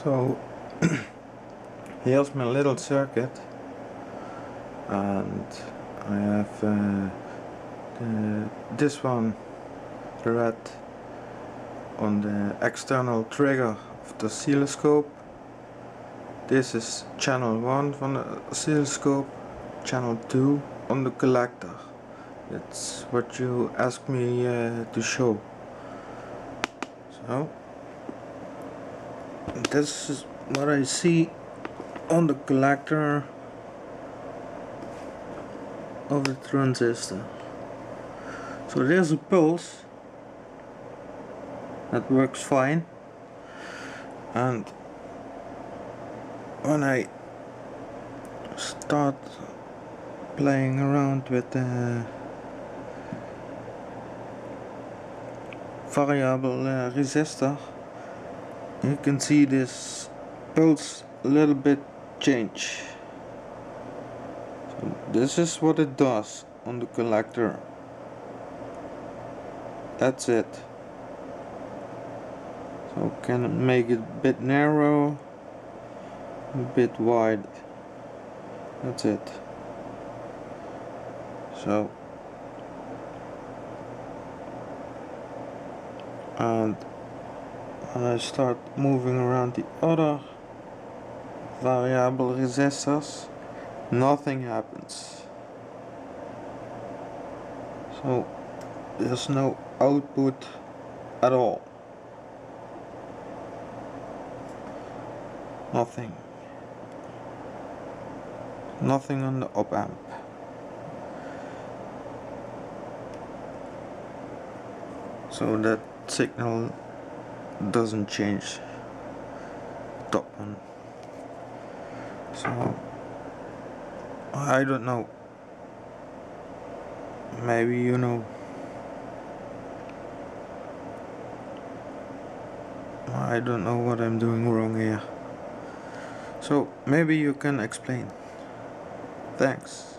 So here's my little circuit, and I have this one red on the external trigger of the oscilloscope. This is channel 1 from the oscilloscope, channel 2 on the collector. That's what you asked me to show. So this is what I see on the collector of the transistor. So there's a pulse that works fine, and when I start playing around with the variable resistor, you can see this pulse a little bit change. So this is what it does on the collector. That's it. So can make it a bit narrow, a bit wide. That's it. So, and when I start moving around the other variable resistors, nothing happens. So there's no output at all. Nothing on the OpAmp. So that signal doesn't change. Top one. So I don't know. Maybe you know. I don't know what I'm doing wrong here. So maybe you can explain. Thanks.